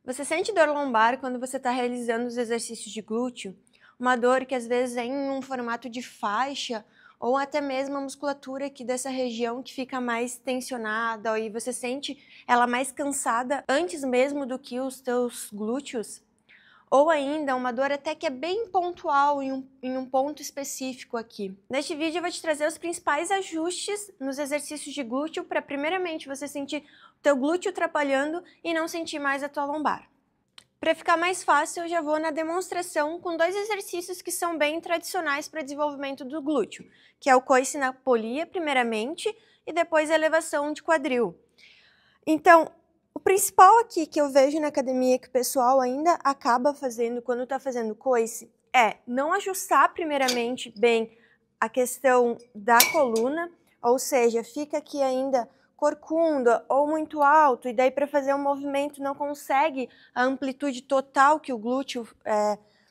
Você sente dor lombar quando você está realizando os exercícios de glúteo? Uma dor que às vezes é em um formato de faixa ou até mesmo a musculatura aqui dessa região que fica mais tensionada e você sente ela mais cansada antes mesmo do que os teus glúteos? Ou ainda uma dor até que é bem pontual em um ponto específico aqui. Neste vídeo eu vou te trazer os principais ajustes nos exercícios de glúteo para primeiramente você sentir o teu glúteo trabalhando e não sentir mais a tua lombar. Para ficar mais fácil, eu já vou na demonstração com dois exercícios que são bem tradicionais para desenvolvimento do glúteo, que é o coice na polia primeiramente e depois a elevação de quadril. Então, o principal aqui que eu vejo na academia que o pessoal ainda acaba fazendo quando está fazendo coice é não ajustar primeiramente bem a questão da coluna, ou seja, fica aqui ainda corcunda ou muito alto e daí para fazer um movimento não consegue a amplitude total que o glúteo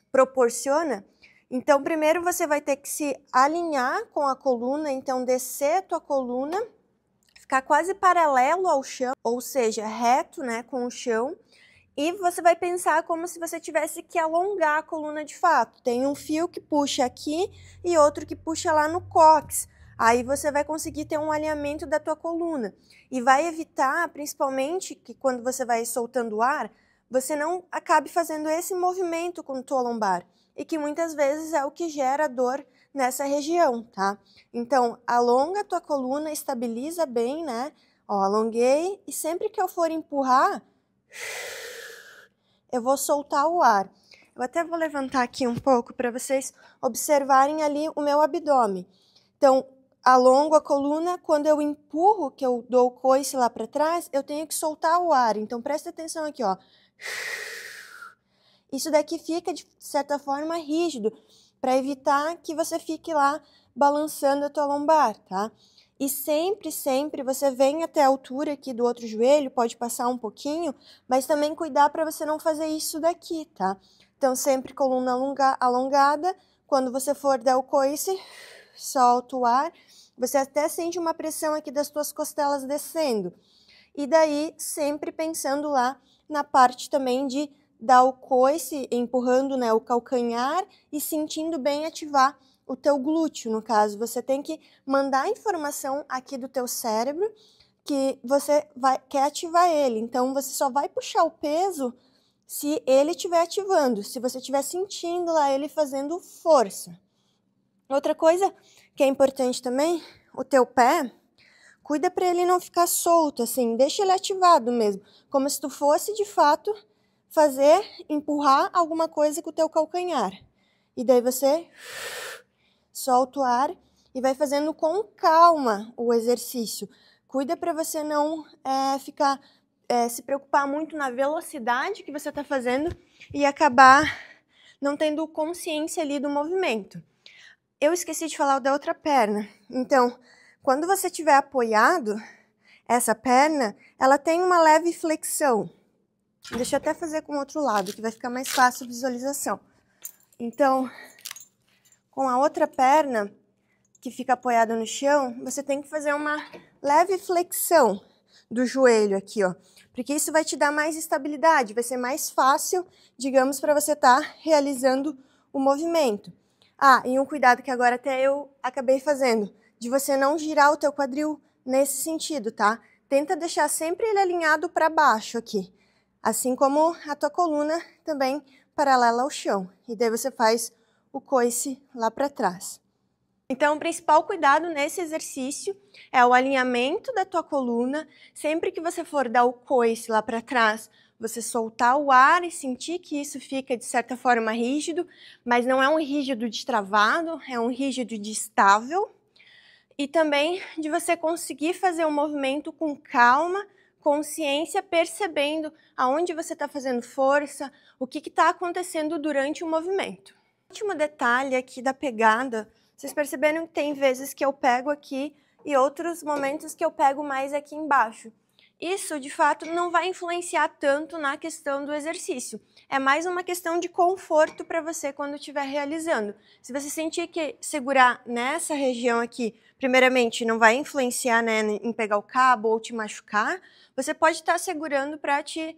proporciona. Então, primeiro você vai ter que se alinhar com a coluna, então descer a tua coluna, ficar quase paralelo ao chão, ou seja, reto, né, com o chão, e você vai pensar como se você tivesse que alongar a coluna de fato. Tem um fio que puxa aqui e outro que puxa lá no cóccix. Aí você vai conseguir ter um alinhamento da tua coluna e vai evitar, principalmente, que quando você vai soltando o ar, você não acabe fazendo esse movimento com a tua lombar e que muitas vezes é o que gera dor nessa região, tá? Então, alonga a tua coluna, estabiliza bem, né? Ó, alonguei e sempre que eu for empurrar, eu vou soltar o ar. Eu até vou levantar aqui um pouco para vocês observarem ali o meu abdômen. Então, alongo a coluna, quando eu empurro, que eu dou o coice lá para trás, eu tenho que soltar o ar. Então, presta atenção aqui, ó. Isso daqui fica, de certa forma, rígido, para evitar que você fique lá balançando a tua lombar, tá? E sempre, sempre você vem até a altura aqui do outro joelho, pode passar um pouquinho, mas também cuidar para você não fazer isso daqui, tá? Então, sempre coluna alongada, quando você for dar o coice, solta o ar, você até sente uma pressão aqui das tuas costelas descendo. E daí, sempre pensando lá na parte também de dar o coice, empurrando, né, o calcanhar e sentindo bem ativar o teu glúteo, no caso. Você tem que mandar a informação aqui do teu cérebro que você quer ativar ele. Então, você só vai puxar o peso se ele estiver ativando, se você estiver sentindo lá ele fazendo força. Outra coisa que é importante também, o teu pé, cuida para ele não ficar solto, assim, deixa ele ativado mesmo, como se tu fosse, de fato, empurrar alguma coisa com o teu calcanhar. E daí você solta o ar e vai fazendo com calma o exercício. Cuida para você não se preocupar muito na velocidade que você está fazendo e acabar não tendo consciência ali do movimento. Eu esqueci de falar da outra perna. Então, quando você estiver apoiado, essa perna, ela tem uma leve flexão. Deixa eu até fazer com o outro lado, que vai ficar mais fácil a visualização. Então, com a outra perna, que fica apoiada no chão, você tem que fazer uma leve flexão do joelho aqui, ó. Porque isso vai te dar mais estabilidade, vai ser mais fácil, digamos, para você estar realizando o movimento. Ah, e um cuidado que agora até eu acabei fazendo, de você não girar o teu quadril nesse sentido, tá? Tenta deixar sempre ele alinhado para baixo aqui, assim como a tua coluna também paralela ao chão. E daí você faz o coice lá para trás. Então, o principal cuidado nesse exercício é o alinhamento da tua coluna. Sempre que você for dar o coice lá para trás, você soltar o ar e sentir que isso fica, de certa forma, rígido, mas não é um rígido destravado, é um rígido de estável. E também de você conseguir fazer o movimento com calma, consciência, percebendo aonde você está fazendo força, o que está acontecendo durante o movimento. Último detalhe aqui da pegada, vocês perceberam que tem vezes que eu pego aqui e outros momentos que eu pego mais aqui embaixo. Isso, de fato, não vai influenciar tanto na questão do exercício. É mais uma questão de conforto para você quando estiver realizando. Se você sentir que segurar nessa região aqui, primeiramente, não vai influenciar, né, em pegar o cabo ou te machucar, você pode estar segurando para te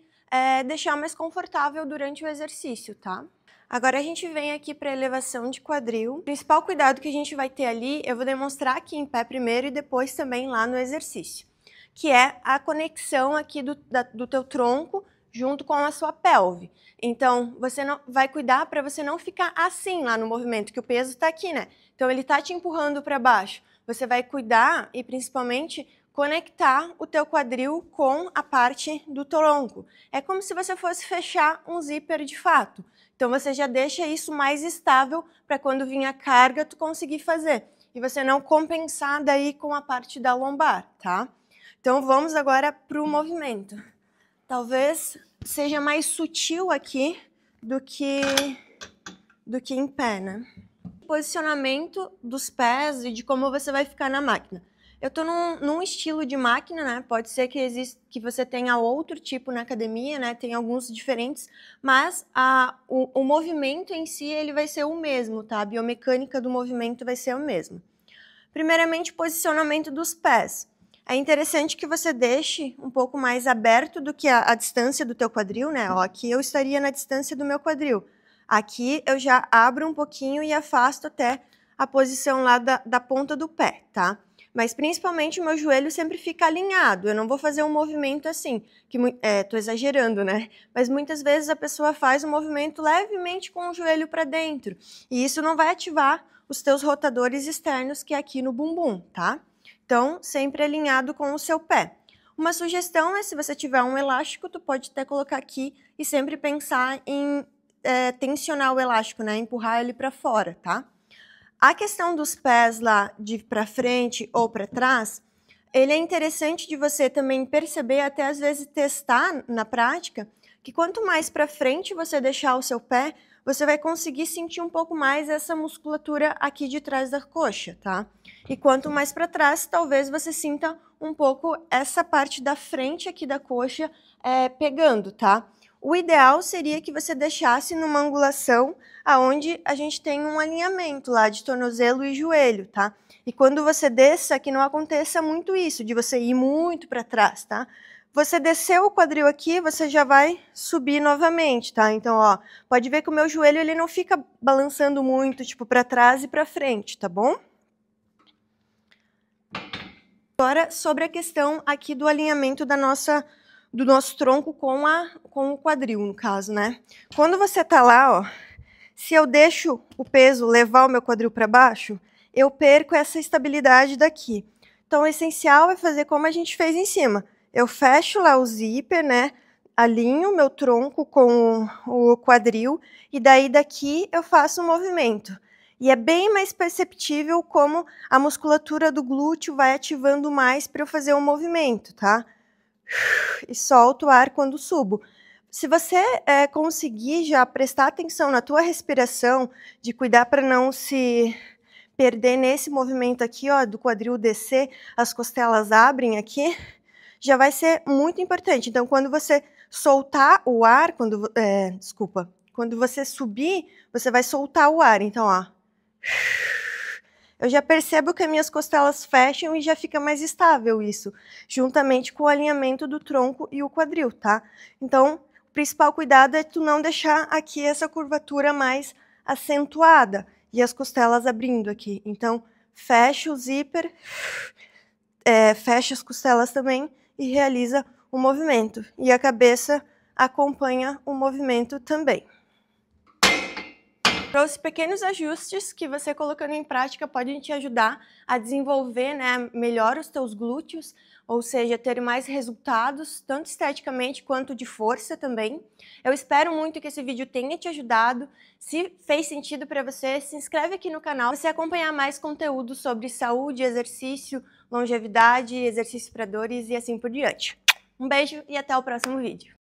deixar mais confortável durante o exercício, tá? Agora a gente vem aqui para elevação de quadril. O principal cuidado que a gente vai ter ali, eu vou demonstrar aqui em pé primeiro e depois também lá no exercício, que é a conexão aqui do teu tronco junto com a sua pelve. Então, você não vai cuidar para você não ficar assim lá no movimento, que o peso está aqui, né? Então, ele está te empurrando para baixo. Você vai cuidar e, principalmente, conectar o teu quadril com a parte do tronco. É como se você fosse fechar um zíper de fato. Então, você já deixa isso mais estável para quando vir a carga, tu conseguir fazer. E você não compensar daí com a parte da lombar, tá? Então, vamos agora para o movimento. Talvez seja mais sutil aqui do que em pé, né? Posicionamento dos pés e de como você vai ficar na máquina. Eu estou num estilo de máquina, né? Pode ser que você tenha outro tipo na academia, né? Tem alguns diferentes, mas o movimento em si ele vai ser o mesmo, tá? A biomecânica do movimento vai ser o mesmo. Primeiramente, posicionamento dos pés. É interessante que você deixe um pouco mais aberto do que a distância do teu quadril, né? Ó, aqui eu estaria na distância do meu quadril. Aqui eu já abro um pouquinho e afasto até a posição lá da ponta do pé, tá? Mas principalmente o meu joelho sempre fica alinhado. Eu não vou fazer um movimento assim, que tô exagerando, né? Mas muitas vezes a pessoa faz um movimento levemente com o joelho para dentro. E isso não vai ativar os teus rotadores externos, que é aqui no bumbum, tá? Então, sempre alinhado com o seu pé. Uma sugestão é, se você tiver um elástico, tu pode até colocar aqui e sempre pensar em tensionar o elástico, né? Empurrar ele para fora, tá? A questão dos pés lá de para frente ou para trás, ele é interessante de você também perceber, até às vezes testar na prática, que quanto mais para frente você deixar o seu pé, você vai conseguir sentir um pouco mais essa musculatura aqui de trás da coxa, tá? E quanto mais para trás, talvez você sinta um pouco essa parte da frente aqui da coxa pegando, tá? O ideal seria que você deixasse numa angulação aonde a gente tem um alinhamento lá de tornozelo e joelho, tá? E quando você desça, que não aconteça muito isso, de você ir muito para trás, tá? Você desceu o quadril aqui, você já vai subir novamente, tá? Então, ó, pode ver que o meu joelho ele não fica balançando muito, tipo, para trás e para frente, tá bom? Agora, sobre a questão aqui do alinhamento do nosso tronco com o quadril, no caso, né? Quando você tá lá, ó, se eu deixo o peso levar o meu quadril para baixo, eu perco essa estabilidade daqui. Então, o essencial é fazer como a gente fez em cima. Eu fecho lá o zíper, né? Alinho o meu tronco com o quadril e daí daqui eu faço um movimento. E é bem mais perceptível como a musculatura do glúteo vai ativando mais para eu fazer o movimento, tá? E solto o ar quando subo. Se você conseguir já prestar atenção na tua respiração, de cuidar para não se perder nesse movimento aqui, ó, do quadril descer, as costelas abrem aqui, já vai ser muito importante. Então, quando você soltar o ar, quando você subir, você vai soltar o ar. Então, ó, eu já percebo que as minhas costelas fecham e já fica mais estável isso, juntamente com o alinhamento do tronco e o quadril, tá? Então, o principal cuidado é tu não deixar aqui essa curvatura mais acentuada e as costelas abrindo aqui. Então, fecha o zíper, fecha as costelas também e realiza o movimento. E a cabeça acompanha o movimento também. Trouxe pequenos ajustes que você colocando em prática podem te ajudar a desenvolver, né, melhor os teus glúteos, ou seja, ter mais resultados, tanto esteticamente quanto de força também. Eu espero muito que esse vídeo tenha te ajudado. Se fez sentido para você, se inscreve aqui no canal para você acompanhar mais conteúdo sobre saúde, exercício, longevidade, exercício para dores e assim por diante. Um beijo e até o próximo vídeo.